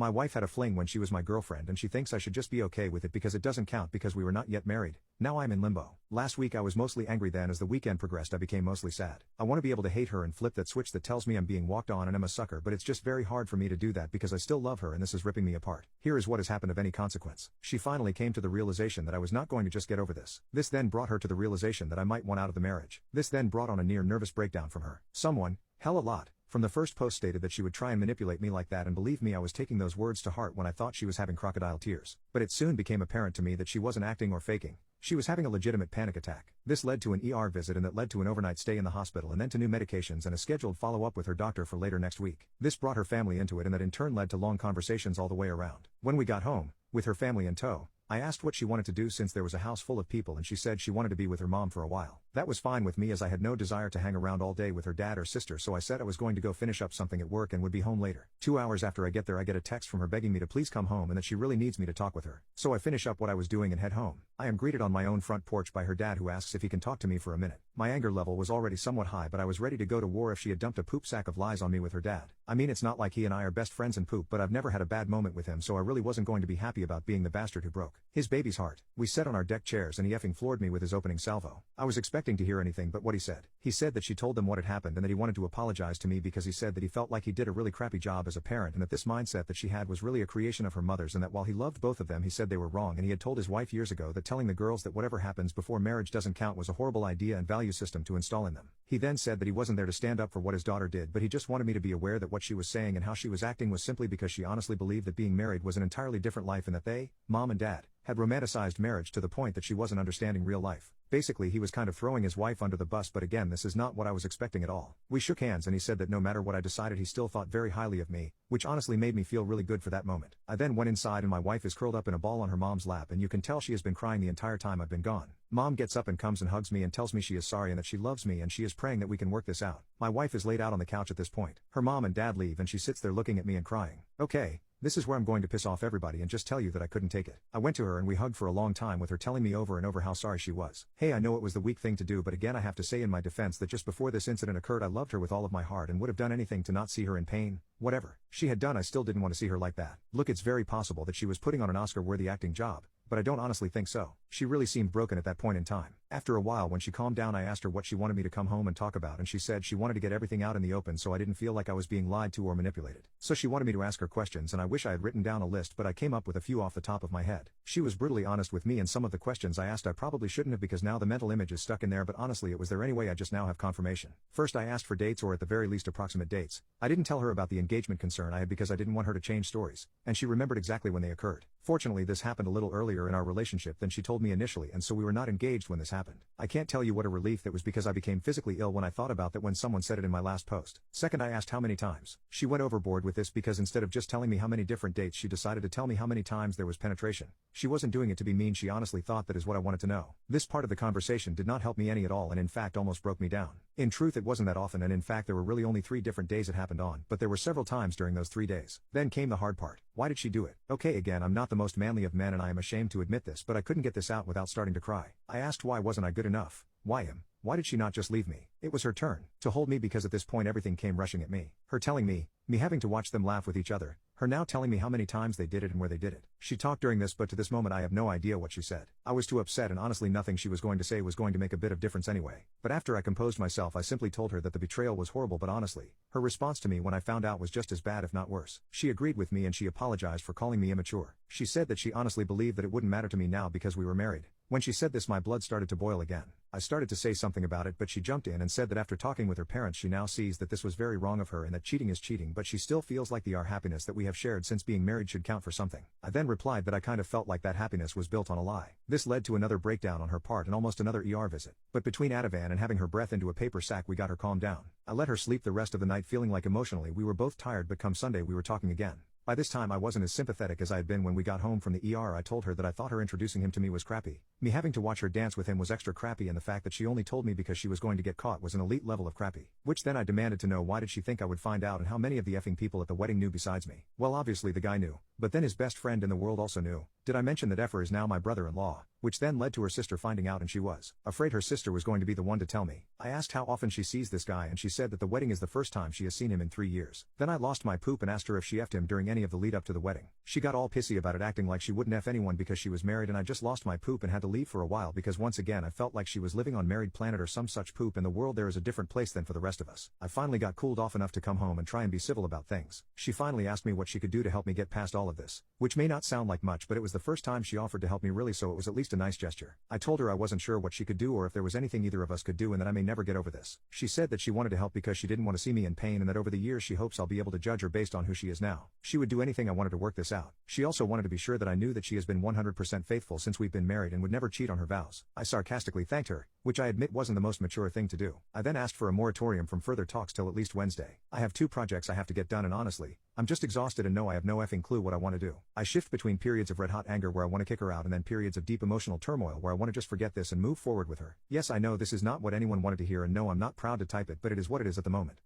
My wife had a fling when she was my girlfriend and she thinks I should just be okay with it because it doesn't count because we were not yet married. Now I'm in limbo. Last week I was mostly angry, then as the weekend progressed I became mostly sad. I want to be able to hate her and flip that switch that tells me I'm being walked on and I'm a sucker, but it's just very hard for me to do that because I still love her and this is ripping me apart. Here is what has happened of any consequence. She finally came to the realization that I was not going to just get over this. This then brought her to the realization that I might want out of the marriage. This then brought on a near nervous breakdown from her. Someone, hell a lot, from the first post stated that she would try and manipulate me like that, and believe me, I was taking those words to heart when I thought she was having crocodile tears. But it soon became apparent to me that she wasn't acting or faking. She was having a legitimate panic attack. This led to an ER visit and that led to an overnight stay in the hospital and then to new medications and a scheduled follow-up with her doctor for later next week. This brought her family into it and that in turn led to long conversations all the way around. When we got home, with her family in tow, I asked what she wanted to do since there was a house full of people and she said she wanted to be with her mom for a while. That was fine with me as I had no desire to hang around all day with her dad or sister, so I said I was going to go finish up something at work and would be home later. 2 hours after I get there I get a text from her begging me to please come home and that she really needs me to talk with her. So I finish up what I was doing and head home. I am greeted on my own front porch by her dad who asks if he can talk to me for a minute. My anger level was already somewhat high, but I was ready to go to war if she had dumped a poop sack of lies on me with her dad. I mean, it's not like he and I are best friends and poop, but I've never had a bad moment with him, so I really wasn't going to be happy about being the bastard who broke his baby's heart. We sat on our deck chairs and he effing floored me with his opening salvo. I was expecting to hear anything but what he said. He said that she told them what had happened and that he wanted to apologize to me because he said that he felt like he did a really crappy job as a parent and that this mindset that she had was really a creation of her mother's, and that while he loved both of them he said they were wrong, and he had told his wife years ago that telling the girls that whatever happens before marriage doesn't count was a horrible idea and value system to install in them. He then said that he wasn't there to stand up for what his daughter did, but he just wanted me to be aware that what she was saying and how she was acting was simply because she honestly believed that being married was an entirely different life and that they, mom and dad, had romanticized marriage to the point that she wasn't understanding real life. Basically, he was kind of throwing his wife under the bus, but again, this is not what I was expecting at all. We shook hands and he said that no matter what I decided he still thought very highly of me, which honestly made me feel really good for that moment. I then went inside and my wife is curled up in a ball on her mom's lap and you can tell she has been crying the entire time I've been gone. Mom gets up and comes and hugs me and tells me she is sorry and that she loves me and she is praying that we can work this out. My wife is laid out on the couch at this point. Her mom and dad leave and she sits there looking at me and crying. Okay. This is where I'm going to piss off everybody and just tell you that I couldn't take it. I went to her and we hugged for a long time with her telling me over and over how sorry she was. Hey, I know it was the weak thing to do, but again I have to say in my defense that just before this incident occurred I loved her with all of my heart and would have done anything to not see her in pain. Whatever she had done, I still didn't want to see her like that. Look, it's very possible that she was putting on an Oscar-worthy acting job, but I don't honestly think so. She really seemed broken at that point in time. After a while, when she calmed down, I asked her what she wanted me to come home and talk about, and she said she wanted to get everything out in the open so I didn't feel like I was being lied to or manipulated. So she wanted me to ask her questions, and I wish I had written down a list, but I came up with a few off the top of my head. She was brutally honest with me, and some of the questions I asked I probably shouldn't have because now the mental image is stuck in there, but honestly it was there anyway. I just now have confirmation. First, I asked for dates, or at the very least approximate dates. I didn't tell her about the engagement concern I had because I didn't want her to change stories, and she remembered exactly when they occurred. Fortunately, this happened a little earlier in our relationship than she told me initially, and so we were not engaged when this happened. I can't tell you what a relief that was because I became physically ill when I thought about that when someone said it in my last post. Second, I asked how many times. She went overboard with this because instead of just telling me how many different dates, she decided to tell me how many times there was penetration. She wasn't doing it to be mean, she honestly thought that is what I wanted to know. This part of the conversation did not help me any at all and in fact almost broke me down. In truth, it wasn't that often, and in fact there were really only 3 different days it happened on, but there were several times during those 3 days. Then came the hard part. Why did she do it? Okay, again, I'm not the most manly of men and I am ashamed to admit this, but I couldn't get this out without starting to cry. I asked why wasn't I good enough? Why him? Why did she not just leave me? It was her turn to hold me because at this point everything came rushing at me. Her telling me having to watch them laugh with each other, her now telling me how many times they did it and where they did it. She talked during this, but to this moment I have no idea what she said. I was too upset and honestly nothing she was going to say was going to make a bit of difference anyway. But after I composed myself I simply told her that the betrayal was horrible, but honestly, her response to me when I found out was just as bad if not worse. She agreed with me and she apologized for calling me immature. She said that she honestly believed that it wouldn't matter to me now because we were married. When she said this my blood started to boil again. I started to say something about it, but she jumped in and said that after talking with her parents she now sees that this was very wrong of her and that cheating is cheating, but she still feels like our happiness that we have shared since being married should count for something. I then replied that I kind of felt like that happiness was built on a lie. This led to another breakdown on her part and almost another ER visit. But between Ativan and having her breath into a paper sack we got her calmed down. I let her sleep the rest of the night feeling like emotionally we were both tired, but come Sunday we were talking again. By this time I wasn't as sympathetic as I had been when we got home from the ER. I told her that I thought her introducing him to me was crappy. Me having to watch her dance with him was extra crappy, and the fact that she only told me because she was going to get caught was an elite level of crappy. Which then I demanded to know why did she think I would find out and how many of the effing people at the wedding knew besides me. Well, obviously the guy knew, but then his best friend in the world also knew. Did I mention that Effer is now my brother-in-law? which then led to her sister finding out and she was afraid her sister was going to be the one to tell me. I asked how often she sees this guy and she said that the wedding is the first time she has seen him in 3 years. Then I lost my poop and asked her if she effed him during any of the lead up to the wedding. She got all pissy about it, acting like she wouldn't eff anyone because she was married, and I just lost my poop and had to leave for a while because once again I felt like she was living on married planet or some such poop. In the world there is a different place than for the rest of us. I finally got cooled off enough to come home and try and be civil about things. She finally asked me what she could do to help me get past all of this, which may not sound like much, but it was the first time she offered to help me really, so it was at least a nice gesture. I told her I wasn't sure what she could do or if there was anything either of us could do and that I may never get over this. She said that she wanted to help because she didn't want to see me in pain and that over the years she hopes I'll be able to judge her based on who she is now. She would do anything I wanted to work this out. She also wanted to be sure that I knew that she has been 100% faithful since we've been married and would never cheat on her vows. I sarcastically thanked her, which I admit wasn't the most mature thing to do. I then asked for a moratorium from further talks till at least Wednesday. I have 2 projects I have to get done and honestly, I'm just exhausted and know I have no effing clue what I want to do. I shift between periods of red hot anger where I want to kick her out and then periods of deep emotional turmoil where I want to just forget this and move forward with her. Yes, I know this is not what anyone wanted to hear and no, I'm not proud to type it, but it is what it is at the moment.